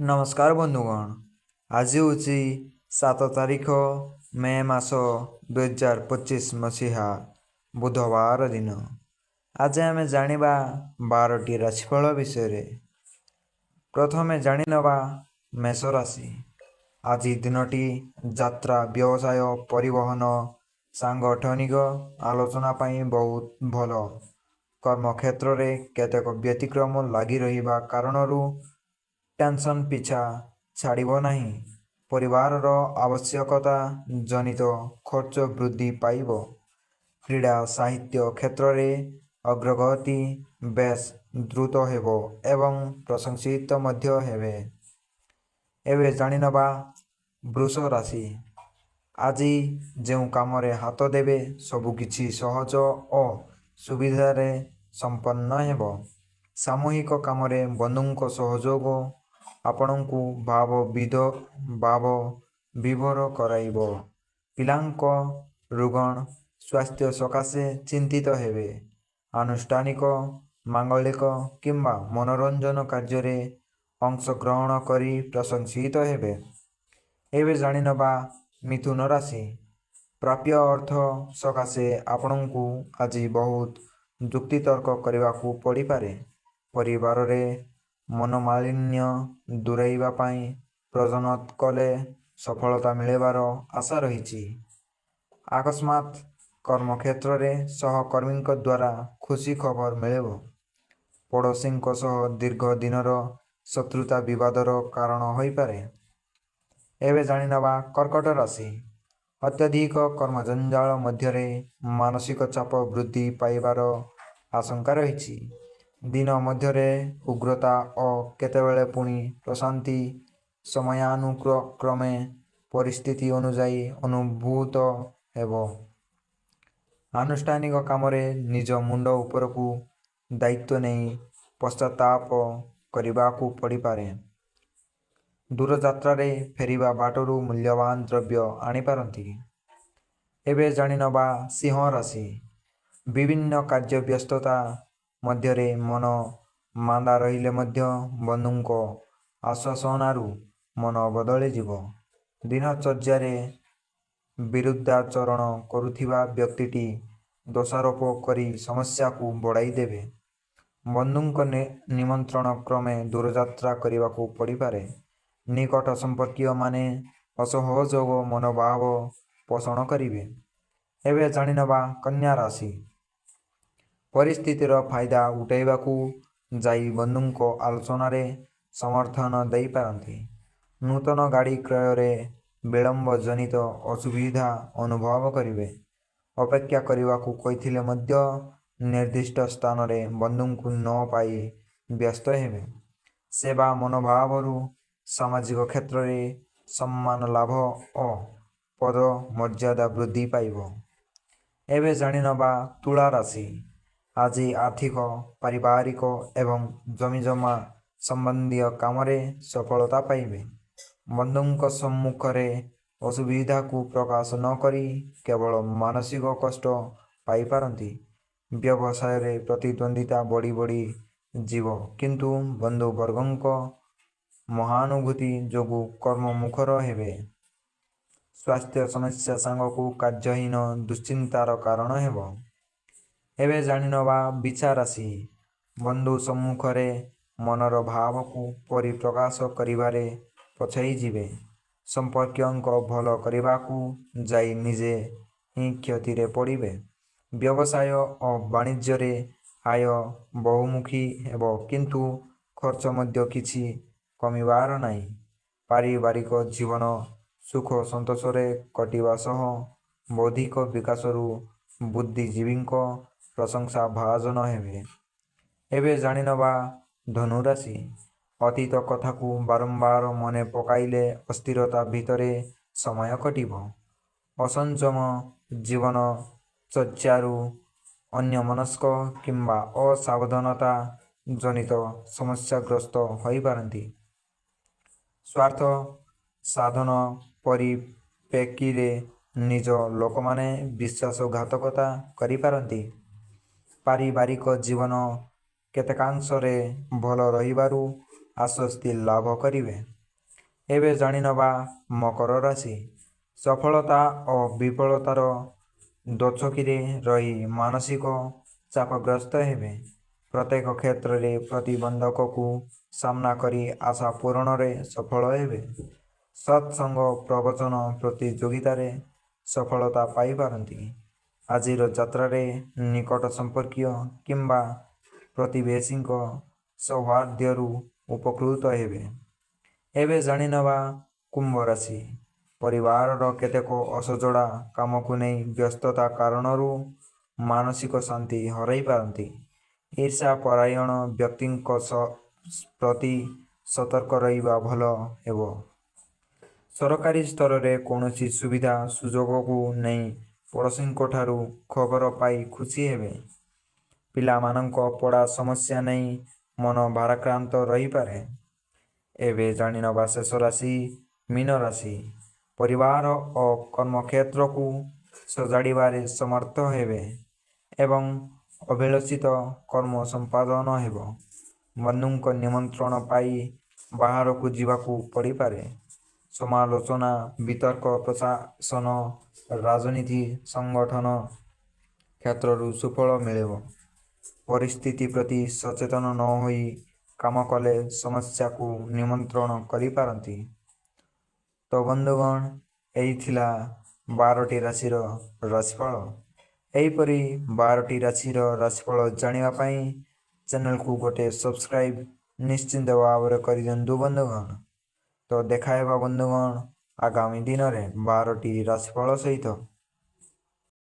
नमस्कार बंधुगण। आज हूँ 7 तारिख मे मास 2025 मसीहा बुधवार दिन। आज आम जानिबा 12टी राशिफल विषय। प्रथमे जानिनवा मेष राशि। आज दिनटी यात्रा, व्यवसाय, परिवहन, सांगठनिक आलोचना पाई बहुत भल। कर्मक्षेत्र में केतेक व्यतिक्रम लगी रहिबा कारणरू टेंशन पिछा छाड़िब नहीं। परिवार आवश्यकता जनित खर्च वृद्धि पाइब। क्रीड़ा साहित्य क्षेत्र में अग्रगति बेस द्रुत हेबो एवं प्रशंसित मध्य हेबे। एवे जानिनबा वृष राशि। आज जो काम रे हाथ देवे सबुकिछि सहज और सुविधारे संपन्न हेबो। सामूहिक काम रे बंधुंक सहयोग आपणଙ୍କୁ भाव विभोर कराइबो। पिलांक रुगण स्वास्थ्य सकाशे चिंतित हेबे। आनुष्ठानिक, मांगलिक किंबा मनोरंजन कार्य रे अंशग्रहण करी प्रशंसित हेबे। एवे जानिनबा मिथुन राशि। प्राप्य अर्थ सकाशे आपणଙ୍କୁ आज बहुत जुक्तितर्क करने पड़ी पारे। परिवार रे मनोमालिन्य दूरेइबा पाई प्रजनत कले सफलता मिलेबार आशा रही। अकस्मात कर्मक्षेत्र में सहकर्मी द्वारा खुशी खबर मिलेबो। पड़ोसी दीर्घ दिनर शत्रुता विवादर कारण होई पारे। एवे जानिनबा कर्कट राशि। अत्यधिक कर्मजंजाल मध्य मानसिक चाप वृद्धि पाइबार आशंका रही। दिन मध्य उग्रता और केतेबेले पुणी प्रशांति समयानुक्रमे परिस्थिति अनुजाई अनुभूत हेबो। आनुष्ठानिक काम रे निज मुंड उपरकू दायित्व नहीं पश्चाताप करने पड़ी पारे। दूर यात्रा रे फेरिबा बाटरू मूल्यवान द्रव्य आनी पारंती। एबे जानिनबा सिंह राशि। विभिन्न कार्य व्यस्तता मध्य मन मांदा रहिले मध्य बंधुंक आश्वासनारू मन बदली जीव। दिनचर्या विरुद्धाचरण करुथिबा व्यक्तिटी दोषारोप करी समस्या को बढ़ाई देवे। बंधुंक निमंत्रण क्रमे दूरयात्रा करने को पड़ी पारे। निकट संपर्कीय माने असहयोग मनोभाव पोषण करिवे। एवे जानिनबा कन्या राशि। परिस्थितिर फायदा उठाइबाकू जाई बंधुंक आलोचना रे समर्थन दे पारंती। नूतन गाड़ी क्रय रे विलंब जनित असुविधा अनुभव करिवे। अपेक्षा करिवाकू कहिथिले मध्य निर्दिष्ट स्थान रे बंधुंकू न पाई व्यस्त हेबे। सेवा मनोभावरू सामाजिक क्षेत्र रे सम्मान लाभ और पद मर्यादा वृद्धि पाइब। एवे जानिनबा तुला राशि। आज आर्थिक, पारिवारिक एवं जमीजमा संबंधी काम रे सफलता पाइबे। बंधुंक सम्मुख रे असुविधा को प्रकाश न करी केवल मानसिक कष्ट पाई पारंती। व्यवसाय रे प्रतिद्वंदिता बढ़ी बढ़ी जीव किंतु बंधु वर्गंक महानुभूति जोगु कर्म मुखर हेबे। स्वास्थ्य समस्या सांगकू कार्यहीन दुश्चिंतार कारण हेबो। एवे जानिनबा बिछा राशि। बंधु सम्मुख रे मनर भाव को परिप्रकाश करिबारे पछाई जीवे। संपर्कियंक भल करिबाकू जाई निजे ही क्षति रे पड़िबे। व्यवसाय और वाणिज्य रे आय बहुमुखी हेबो किंतु खर्च मध्य किछि कमिबार नाही। पारिवारिक जीवन सुख संतोष रे कटिबा सह बौद्धिक विकासरू बुद्धिजीवींक प्रशंसा भाजन हेबे। एवे जानिनबा धनु राशि। अतीत कथा को बारंबार मने पकाइले अस्थिरता भितरे समय कटिब। असंयम जीवन चर्चारू अन्यमनस्क किंबा असावधानता जनित समस्याग्रस्त होई पारंती। स्वार्थ साधन परिप्रेक्षी निज लोक माने विश्वासघातकता करि पारंती। पारिवारिक जीवन केतेकांश रे भल रहिबारू ଆଶ୍ୱସ୍ତି ଲାଭ କରିବେ। ଏବେ ଜାଣିନେବା ମକର ରାଶି। ସଫଳତା ଓ ବିଫଳତାର ଦୋଛକିରେ ରହି ମାନସିକ ଚାପଗ୍ରସ୍ତ ହେବେ। ପ୍ରତ୍ୟେକ କ୍ଷେତ୍ରରେ ପ୍ରତିବନ୍ଧକକୁ ସାମ୍ନା କରି ଆଶା ପୂରଣରେ ସଫଳ ହେବେ। ସତ୍ସଙ୍ଗ ପ୍ରବଚନ ପ୍ରତିଯୋଗିତାରେ ସଫଳତା ପାଇପାରନ୍ତି। ଆଜିର ଯାତ୍ରାରେ ନିକଟ ସମ୍ପର୍କୀୟ କିମ୍ବା ପ୍ରତିବେଶୀଙ୍କ ସୌହାର୍ଦ୍ଦ୍ୟରୁ ଉପକୃତ ହେବେ। ଏବେ ଜାଣିନେବା କୁମ୍ଭ ରାଶି। ପରିବାରର କେତେକ ଅସଜଡ଼ା କାମକୁ ନେଇ ବ୍ୟସ୍ତତା କାରଣରୁ ମାନସିକ ଶାନ୍ତି ହରାଇପାରନ୍ତି। ଈର୍ଷାପରାୟଣ ବ୍ୟକ୍ତିଙ୍କ ପ୍ରତି ସତର୍କ ରହିବା ଭଲ ହେବ। ସରକାରୀ ସ୍ତରରେ କୌଣସି ସୁବିଧା ସୁଯୋଗକୁ ନେଇ ପଡ଼ୋଶୀଙ୍କଠାରୁ ଖବର ପାଇ ଖୁସି ହେବେ। ପିଲାମାନଙ୍କ ପଢ଼ା ସମସ୍ୟା ନେଇ ମନ ଭାରାକ୍ରାନ୍ତ ରହିପାରେ। ଏବେ ଜାଣିନେବା ଶେଷ ରାଶି ମୀନ ରାଶି। ପରିବାର ଓ କର୍ମକ୍ଷେତ୍ରକୁ ସଜାଡ଼ିବାରେ ସମର୍ଥ ହେବେ ଏବଂ ଅଭିଳଷିତ କର୍ମ ସମ୍ପାଦନ ହେବ। ବନ୍ଧୁଙ୍କ ନିମନ୍ତ୍ରଣ ପାଇ ବାହାରକୁ ଯିବାକୁ ପଡ଼ିପାରେ। ସମାଲୋଚନା, ବିତର୍କ, ପ୍ରଶାସନ, ରାଜନୀତି, ସଂଗଠନ କ୍ଷେତ୍ରରୁ ସୁଫଳ ମିଳିବ। ପରିସ୍ଥିତି ପ୍ରତି ସଚେତନ ନ ହୋଇ କାମ କଲେ ସମସ୍ୟାକୁ ନିମନ୍ତ୍ରଣ କରିପାରନ୍ତି। ତ ବନ୍ଧୁଗଣ, ଏହି ଥିଲା 12ଟି ରାଶିର ରାଶିଫଳ। ଏହିପରି 12ଟି ରାଶିର ରାଶିଫଳ ଜାଣିବା ପାଇଁ ଚ୍ୟାନେଲକୁ ଗୋଟେ ସବସ୍କ୍ରାଇବ୍ ନିଶ୍ଚିନ୍ତ ଭାବରେ କରିଦିଅନ୍ତୁ ବନ୍ଧୁଗଣ। ତ ଦେଖା ହେବା ବନ୍ଧୁଗଣ ଆଗାମୀ ଦିନରେ 12ଟି ରାଶିଫଳ ସହିତ।